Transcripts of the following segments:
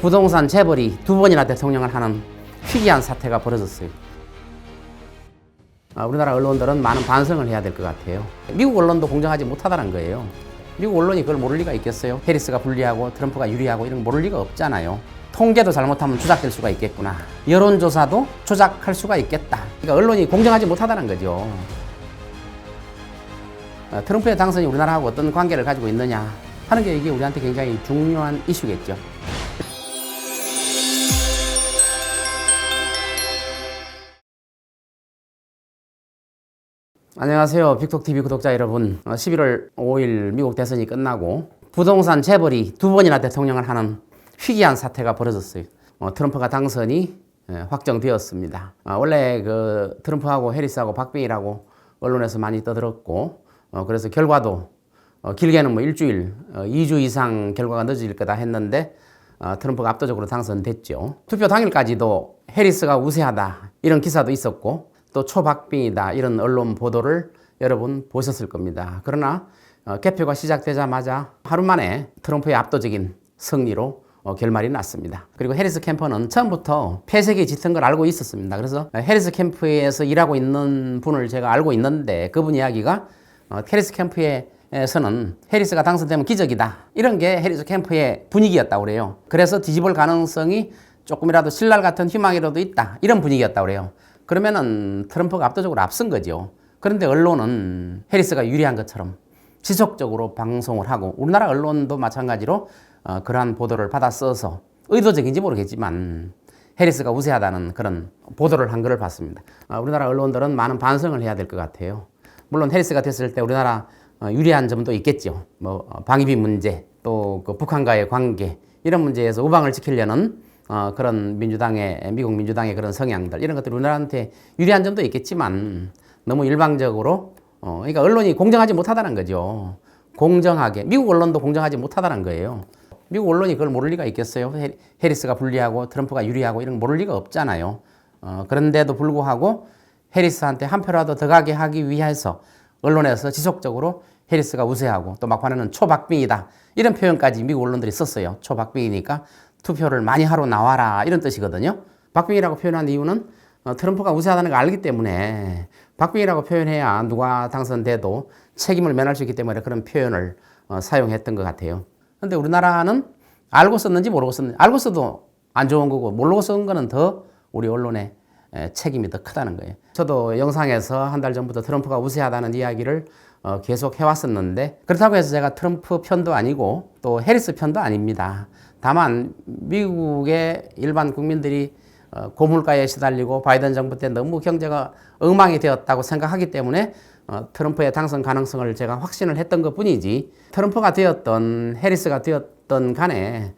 부동산 재벌이 두 번이나 대통령을 하는 희귀한 사태가 벌어졌어요. 우리나라 언론들은 많은 반성을 해야 될 것 같아요. 미국 언론도 공정하지 못하다는 거예요. 미국 언론이 그걸 모를 리가 있겠어요? 해리스가 불리하고 트럼프가 유리하고 이런 거 모를 리가 없잖아요. 통계도 잘못하면 조작될 수가 있겠구나. 여론조사도 조작할 수가 있겠다. 그러니까 언론이 공정하지 못하다는 거죠. 트럼프의 당선이 우리나라하고 어떤 관계를 가지고 있느냐 하는 게 이게 우리한테 굉장히 중요한 이슈겠죠. 안녕하세요. 빅톡TV 구독자 여러분. 11월 5일 미국 대선이 끝나고 부동산 재벌이 두 번이나 대통령을 하는 희귀한 사태가 벌어졌어요. 트럼프가 당선이 확정되었습니다. 원래 그 트럼프하고 해리스하고 박빙이라고 언론에서 많이 떠들었고, 그래서 결과도 길게는 뭐 일주일, 2주 이상 결과가 늦어질 거다 했는데 트럼프가 압도적으로 당선됐죠. 투표 당일까지도 해리스가 우세하다 이런 기사도 있었고, 또 초박빙이다 이런 언론 보도를 여러분 보셨을 겁니다. 그러나 개표가 시작되자마자 하루 만에 트럼프의 압도적인 승리로 결말이 났습니다. 그리고 해리스 캠프는 처음부터 패색이 짙은 걸 알고 있었습니다. 그래서 해리스 캠프에서 일하고 있는 분을 제가 알고 있는데, 그분 이야기가 해리스 캠프에서는 해리스가 당선되면 기적이다 이런 게 해리스 캠프의 분위기였다고 그래요. 그래서 뒤집을 가능성이 조금이라도 신랄 같은 희망이라도 있다 이런 분위기였다고 그래요. 그러면은 트럼프가 압도적으로 앞선 거죠. 그런데 언론은 해리스가 유리한 것처럼 지속적으로 방송을 하고, 우리나라 언론도 마찬가지로 그러한 보도를 받아 써서 의도적인지 모르겠지만 해리스가 우세하다는 그런 보도를 한 것을 봤습니다. 우리나라 언론들은 많은 반성을 해야 될 것 같아요. 물론 해리스가 됐을 때 우리나라 유리한 점도 있겠죠. 뭐 방위비 문제, 또 그 북한과의 관계 이런 문제에서 우방을 지키려는 그런 미국 민주당의 그런 성향들 이런 것들이 우리나라한테 유리한 점도 있겠지만 너무 일방적으로 그러니까 언론이 공정하지 못하다는 거죠. 공정하게 미국 언론도 공정하지 못하다는 거예요. 미국 언론이 그걸 모를 리가 있겠어요? 해리스가 불리하고 트럼프가 유리하고 이런 거 모를 리가 없잖아요. 그런데도 불구하고 해리스한테 한 표라도 더 가게 하기 위해서 언론에서 지속적으로 해리스가 우세하고 또 막판에는 초박빙이다 이런 표현까지 미국 언론들이 썼어요. 초박빙이니까 투표를 많이 하러 나와라 이런 뜻이거든요. 박빙이라고 표현한 이유는 트럼프가 우세하다는 걸 알기 때문에 박빙이라고 표현해야 누가 당선돼도 책임을 면할 수 있기 때문에 그런 표현을 사용했던 것 같아요. 그런데 우리나라는 알고 썼는지 모르고 썼는지, 알고 써도 안 좋은 거고 모르고 쓴 거는 더 우리 언론의 책임이 더 크다는 거예요. 저도 영상에서 한 달 전부터 트럼프가 우세하다는 이야기를 계속 해왔었는데, 그렇다고 해서 제가 트럼프 편도 아니고 또 해리스 편도 아닙니다. 다만 미국의 일반 국민들이 고물가에 시달리고 바이든 정부 때 너무 경제가 엉망이 되었다고 생각하기 때문에 트럼프의 당선 가능성을 제가 확신을 했던 것 뿐이지, 트럼프가 되었던 해리스가 되었던 간에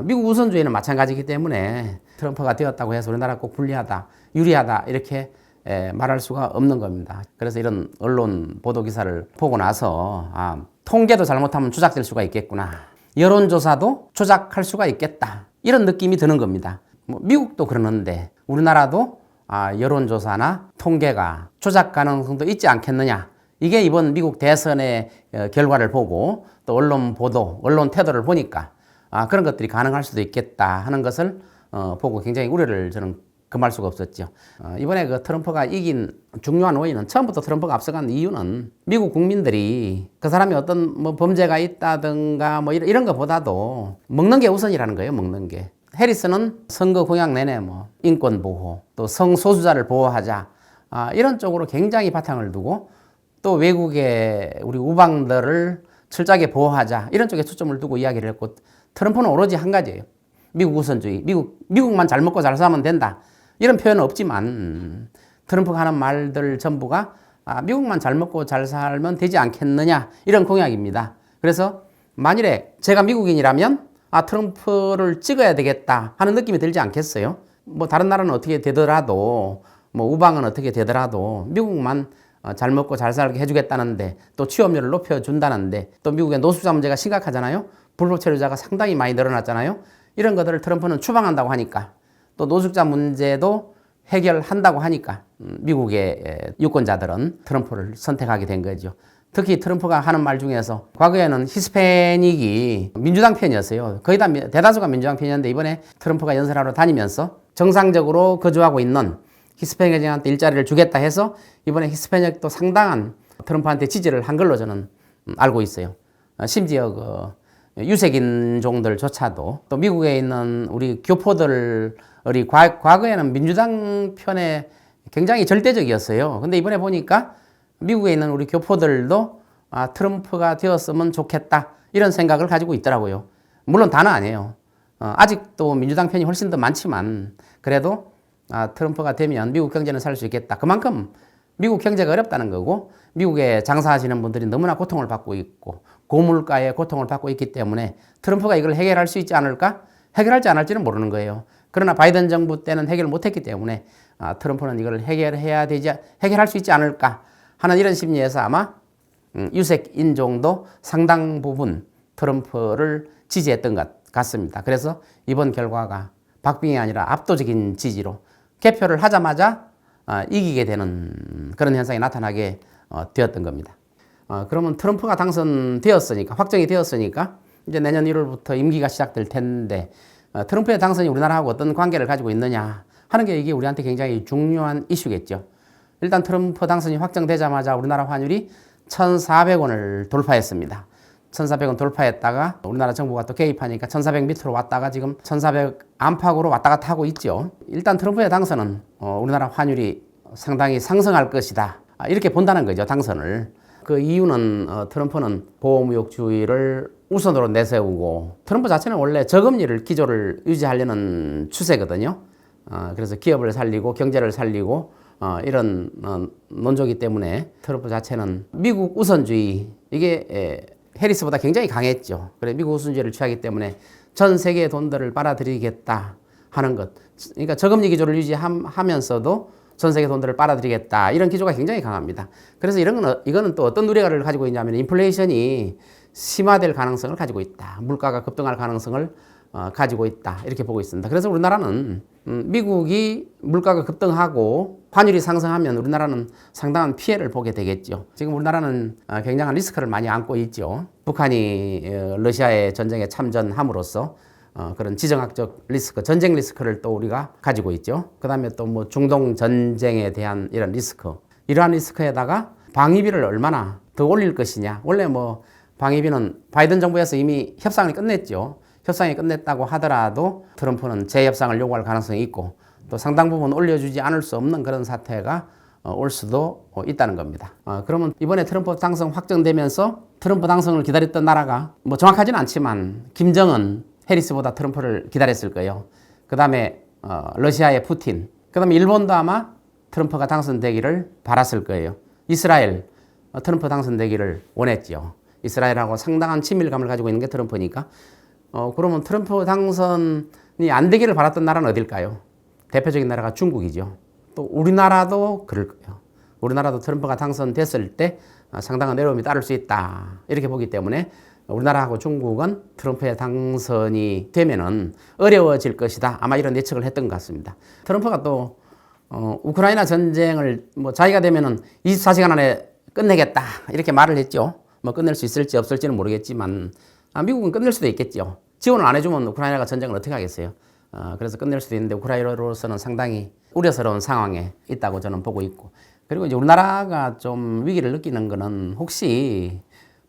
미국 우선주의는 마찬가지이기 때문에 트럼프가 되었다고 해서 우리나라 꼭 불리하다, 유리하다 이렇게 말할 수가 없는 겁니다. 그래서 이런 언론 보도 기사를 보고 나서 통계도 잘못하면 조작될 수가 있겠구나, 여론조사도 조작할 수가 있겠다 이런 느낌이 드는 겁니다. 미국도 그러는데 우리나라도 여론조사나 통계가 조작 가능성도 있지 않겠느냐, 이게 이번 미국 대선의 결과를 보고 또 언론 보도, 언론 태도를 보니까 그런 것들이 가능할 수도 있겠다 하는 것을 보고 굉장히 우려를 저는 금할 수가 없었죠. 이번에 그 트럼프가 이긴 중요한 원인은, 처음부터 트럼프가 앞서간 이유는 미국 국민들이 그 사람이 어떤 뭐 범죄가 있다든가 뭐 이런 것보다도 먹는 게 우선이라는 거예요. 먹는 게. 해리스는 선거 공약 내내 뭐 인권 보호, 또 성소수자를 보호하자 이런 쪽으로 굉장히 바탕을 두고, 또 외국의 우리 우방들을 철저하게 보호하자 이런 쪽에 초점을 두고 이야기를 했고, 트럼프는 오로지 한 가지예요. 미국 우선주의, 미국만 잘 먹고 잘 살면 된다 이런 표현은 없지만 트럼프가 하는 말들 전부가 미국만 잘 먹고 잘 살면 되지 않겠느냐 이런 공약입니다. 그래서 만일에 제가 미국인이라면 트럼프를 찍어야 되겠다 하는 느낌이 들지 않겠어요? 뭐 다른 나라는 어떻게 되더라도, 뭐 우방은 어떻게 되더라도 미국만 잘 먹고 잘 살게 해주겠다는데, 또 취업률을 높여준다는데, 또 미국의 노숙자 문제가 심각하잖아요. 불법 체류자가 상당히 많이 늘어났잖아요. 이런 것들을 트럼프는 추방한다고 하니까, 또 노숙자 문제도 해결한다고 하니까 미국의 유권자들은 트럼프를 선택하게 된 거죠. 특히 트럼프가 하는 말 중에서 과거에는 히스패닉이 민주당 편이었어요. 거의 다 대다수가 민주당 편이었는데 이번에 트럼프가 연설하러 다니면서 정상적으로 거주하고 있는 히스패닉한테 일자리를 주겠다 해서 이번에 히스패닉도 상당한 트럼프한테 지지를 한 걸로 저는 알고 있어요. 심지어 그 유색인종들조차도 또 미국에 있는 우리 교포들이 과거에는 민주당 편에 굉장히 절대적이었어요. 근데 이번에 보니까 미국에 있는 우리 교포들도 트럼프가 되었으면 좋겠다 이런 생각을 가지고 있더라고요. 물론 다는 아니에요. 아직도 민주당 편이 훨씬 더 많지만 그래도 트럼프가 되면 미국 경제는 살 수 있겠다. 그만큼 미국 경제가 어렵다는 거고 미국에 장사하시는 분들이 너무나 고통을 받고 있고 고물가에 고통을 받고 있기 때문에 트럼프가 이걸 해결할 수 있지 않을까? 해결할지 안 할지는 모르는 거예요. 그러나 바이든 정부 때는 해결 못했기 때문에 트럼프는 이걸 해결할 수 있지 않을까 하는 이런 심리에서 아마 유색 인종도 상당 부분 트럼프를 지지했던 것 같습니다. 그래서 이번 결과가 박빙이 아니라 압도적인 지지로 개표를 하자마자 이기게 되는 그런 현상이 나타나게 되었던 겁니다. 그러면 트럼프가 당선되었으니까, 확정이 되었으니까 이제 내년 1월부터 임기가 시작될 텐데 트럼프의 당선이 우리나라하고 어떤 관계를 가지고 있느냐 하는 게 이게 우리한테 굉장히 중요한 이슈겠죠. 일단 트럼프 당선이 확정되자마자 우리나라 환율이 1,400원을 돌파했습니다. 1,400원 돌파했다가 우리나라 정부가 또 개입하니까 1,400 밑으로 왔다가 지금 1,400 안팎으로 왔다 갔다 하고 있죠. 일단 트럼프의 당선은 우리나라 환율이 상당히 상승할 것이다. 이렇게 본다는 거죠, 당선을. 그 이유는 트럼프는 보호무역주의를 우선으로 내세우고 트럼프 자체는 원래 저금리를 기조를 유지하려는 추세거든요. 그래서 기업을 살리고 경제를 살리고 이런 논조이기 때문에 트럼프 자체는 미국 우선주의 이게 해리스보다 굉장히 강했죠. 그래 미국 우선주의를 취하기 때문에 전 세계의 돈들을 빨아들이겠다 하는 것. 그러니까 저금리 기조를 유지하면서도 전 세계 돈들을 빨아들이겠다 이런 기조가 굉장히 강합니다. 그래서 이거는 또 어떤 우려를 가지고 있냐면 인플레이션이 심화될 가능성을 가지고 있다. 물가가 급등할 가능성을 가지고 있다. 이렇게 보고 있습니다. 그래서 우리나라는 미국이 물가가 급등하고 환율이 상승하면 우리나라는 상당한 피해를 보게 되겠죠. 지금 우리나라는 굉장한 리스크를 많이 안고 있죠. 북한이 러시아의 전쟁에 참전함으로써 그런 지정학적 리스크, 전쟁 리스크를 또 우리가 가지고 있죠. 그 다음에 또 뭐 중동 전쟁에 대한 이런 리스크. 이러한 리스크에다가 방위비를 얼마나 더 올릴 것이냐. 원래 뭐 방위비는 바이든 정부에서 이미 협상을 끝냈죠. 협상이 끝냈다고 하더라도 트럼프는 재협상을 요구할 가능성이 있고 또 상당 부분 올려주지 않을 수 없는 그런 사태가 올 수도 있다는 겁니다. 그러면 이번에 트럼프 당선 확정되면서 트럼프 당선을 기다렸던 나라가 뭐 정확하지는 않지만 김정은, 해리스보다 트럼프를 기다렸을 거예요. 그 다음에 러시아의 푸틴, 그 다음에 일본도 아마 트럼프가 당선되기를 바랐을 거예요. 이스라엘, 트럼프 당선되기를 원했죠. 이스라엘하고 상당한 친밀감을 가지고 있는 게 트럼프니까. 그러면 트럼프 당선이 안 되기를 바랐던 나라는 어딜까요? 대표적인 나라가 중국이죠. 또 우리나라도 그럴 거예요. 우리나라도 트럼프가 당선됐을 때 상당한 어려움이 따를 수 있다. 이렇게 보기 때문에 우리나라하고 중국은 트럼프의 당선이 되면은 어려워질 것이다. 아마 이런 예측을 했던 것 같습니다. 트럼프가 또 우크라이나 전쟁을 뭐 자기가 되면은 24시간 안에 끝내겠다. 이렇게 말을 했죠. 뭐 끝낼 수 있을지 없을지는 모르겠지만 미국은 끝낼 수도 있겠죠. 지원을 안 해주면 우크라이나가 전쟁을 어떻게 하겠어요. 그래서 끝낼 수도 있는데 우크라이나로서는 상당히 우려스러운 상황에 있다고 저는 보고 있고, 그리고 이제 우리나라가 좀 위기를 느끼는 거는 혹시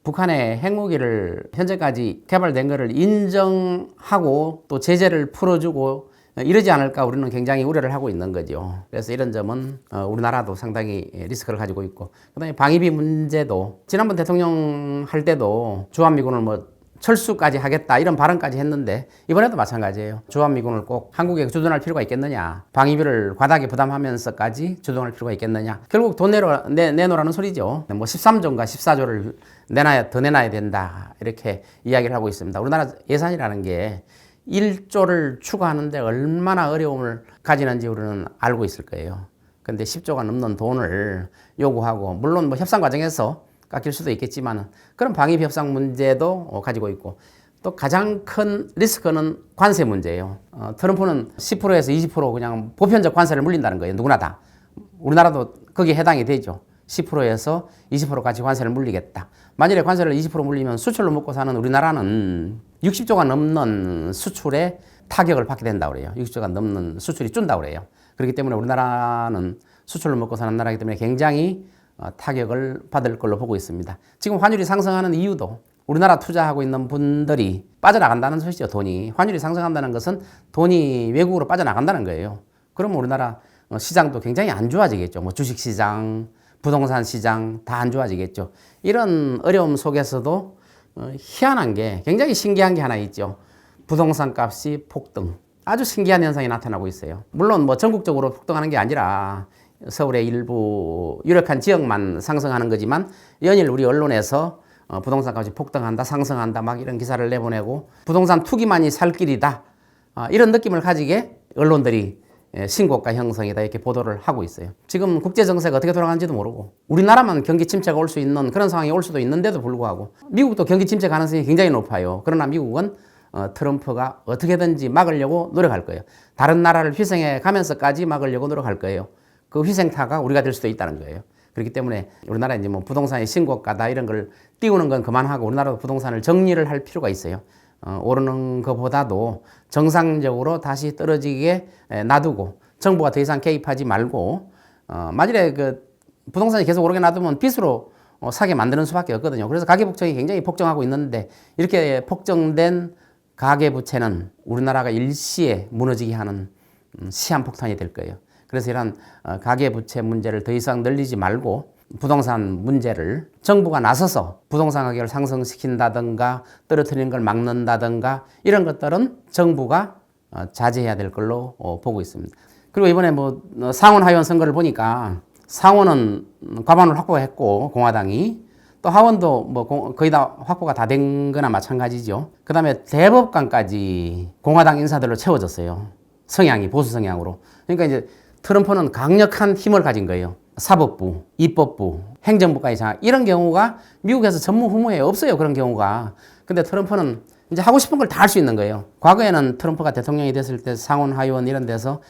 북한의 핵무기를 현재까지 개발된 거를 인정하고 또 제재를 풀어주고 이러지 않을까 우리는 굉장히 우려를 하고 있는 거죠. 그래서 이런 점은 우리나라도 상당히 리스크를 가지고 있고, 그다음에 방위비 문제도 지난번 대통령 할 때도 주한미군을 뭐 철수까지 하겠다 이런 발언까지 했는데 이번에도 마찬가지예요. 주한미군을 꼭 한국에 주둔할 필요가 있겠느냐, 방위비를 과다하게 부담하면서까지 주둔할 필요가 있겠느냐, 결국 돈 내놓으라는 소리죠. 뭐 13조인가 14조를 더 내놔야 된다 이렇게 이야기를 하고 있습니다. 우리나라 예산이라는 게 1조를 추구하는데 얼마나 어려움을 가지는지 우리는 알고 있을 거예요. 근데 10조가 넘는 돈을 요구하고, 물론 뭐 협상 과정에서 깎일 수도 있겠지만 그런 방위비 협상 문제도 가지고 있고, 또 가장 큰 리스크는 관세 문제예요. 트럼프는 10%에서 20% 그냥 보편적 관세를 물린다는 거예요. 누구나 다. 우리나라도 거기에 해당이 되죠. 10%에서 20%까지 관세를 물리겠다. 만일에 관세를 20% 물리면 수출로 먹고 사는 우리나라는 60조가 넘는 수출에 타격을 받게 된다고 그래요. 60조가 넘는 수출이 준다고 그래요. 그렇기 때문에 우리나라는 수출로 먹고 사는 나라이기 때문에 굉장히 타격을 받을 걸로 보고 있습니다. 지금 환율이 상승하는 이유도 우리나라 투자하고 있는 분들이 빠져나간다는 소식이죠. 돈이. 환율이 상승한다는 것은 돈이 외국으로 빠져나간다는 거예요. 그러면 우리나라 시장도 굉장히 안 좋아지겠죠. 뭐 주식시장, 부동산 시장 다 안 좋아지겠죠. 이런 어려움 속에서도 희한한 게 굉장히 신기한 게 하나 있죠. 부동산 값이 폭등. 아주 신기한 현상이 나타나고 있어요. 물론 뭐 전국적으로 폭등하는 게 아니라 서울의 일부 유력한 지역만 상승하는 거지만 연일 우리 언론에서 부동산 값이 폭등한다, 상승한다 막 이런 기사를 내보내고 부동산 투기만이 살 길이다. 이런 느낌을 가지게 언론들이 신고가 형성이다 이렇게 보도를 하고 있어요. 지금 국제 정세가 어떻게 돌아가는지도 모르고 우리나라만 경기 침체가 올 수 있는 그런 상황이 올 수도 있는데도 불구하고 미국도 경기 침체 가능성이 굉장히 높아요. 그러나 미국은 트럼프가 어떻게든지 막으려고 노력할 거예요. 다른 나라를 희생해 가면서까지 막으려고 노력할 거예요. 그 희생타가 우리가 될 수도 있다는 거예요. 그렇기 때문에 우리나라 이제 뭐 부동산이 신고가다 이런 걸 띄우는 건 그만하고 우리나라도 부동산을 정리를 할 필요가 있어요. 오르는 것보다도 정상적으로 다시 떨어지게 놔두고 정부가 더 이상 개입하지 말고 만일에 그 부동산이 계속 오르게 놔두면 빚으로 사게 만드는 수밖에 없거든요. 그래서 가계부채가 굉장히 폭증하고 있는데 이렇게 폭증된 가계부채는 우리나라가 일시에 무너지게 하는 시한폭탄이 될 거예요. 그래서 이런 가계부채 문제를 더 이상 늘리지 말고 부동산 문제를 정부가 나서서 부동산 가격을 상승시킨다든가 떨어뜨리는 걸 막는다든가 이런 것들은 정부가 자제해야 될 걸로 보고 있습니다. 그리고 이번에 뭐 상원 하원 선거를 보니까 상원은 과반을 확보했고 공화당이 또 하원도 뭐 거의 다 확보가 다 된 거나 마찬가지죠. 그 다음에 대법관까지 공화당 인사들로 채워졌어요. 성향이 보수 성향으로. 그러니까 이제 트럼프는 강력한 힘을 가진 거예요. 사법부, 입법부, 행정부까지 이런 경우가 미국에서 전무후무에 없어요. 그런 경우가. 근데 트럼프는 이제 하고 싶은 걸 다 할 수 있는 거예요. 과거에는 트럼프가 대통령이 됐을 때 상원, 하원 이런 데서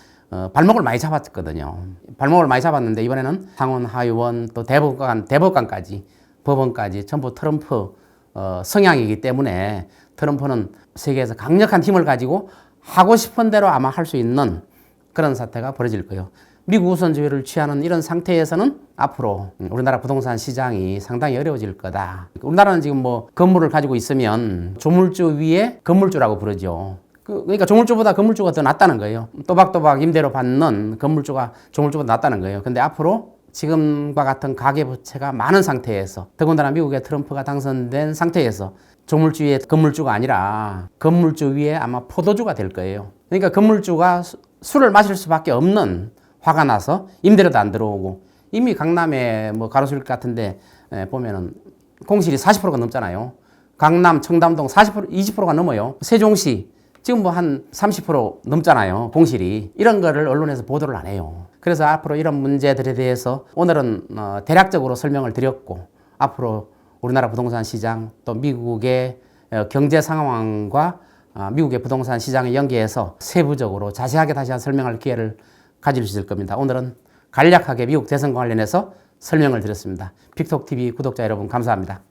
발목을 많이 잡았거든요. 발목을 많이 잡았는데 이번에는 상원, 하원 또 대법관까지 법원까지 전부 트럼프 성향이기 때문에 트럼프는 세계에서 강력한 힘을 가지고 하고 싶은 대로 아마 할 수 있는 그런 사태가 벌어질 거예요. 미국 우선주의를 취하는 이런 상태에서는 앞으로 우리나라 부동산 시장이 상당히 어려워질 거다. 우리나라는 지금 뭐 건물을 가지고 있으면 조물주 위에 건물주라고 부르죠. 그러니까 조물주보다 건물주가 더 낫다는 거예요. 또박또박 임대료 받는 건물주가 조물주보다 낫다는 거예요. 근데 앞으로 지금과 같은 가계부채가 많은 상태에서 더군다나 미국의 트럼프가 당선된 상태에서 조물주 위에 건물주가 아니라 건물주 위에 아마 포도주가 될 거예요. 그러니까 건물주가 술을 마실 수밖에 없는 화가 나서 임대료도 안 들어오고 이미 강남에 뭐 가로수길 같은데 보면은 공실이 40%가 넘잖아요. 강남, 청담동 40%, 20%가 넘어요. 세종시 지금 뭐 한 30% 넘잖아요. 공실이. 이런 거를 언론에서 보도를 안 해요. 그래서 앞으로 이런 문제들에 대해서 오늘은 대략적으로 설명을 드렸고 앞으로 우리나라 부동산 시장 또 미국의 경제 상황과 미국의 부동산 시장을 연계해서 세부적으로 자세하게 다시 한 설명할 기회를 가질 수 있을 겁니다. 오늘은 간략하게 미국 대선과 관련해서 설명을 드렸습니다. 빅톡TV 구독자 여러분 감사합니다.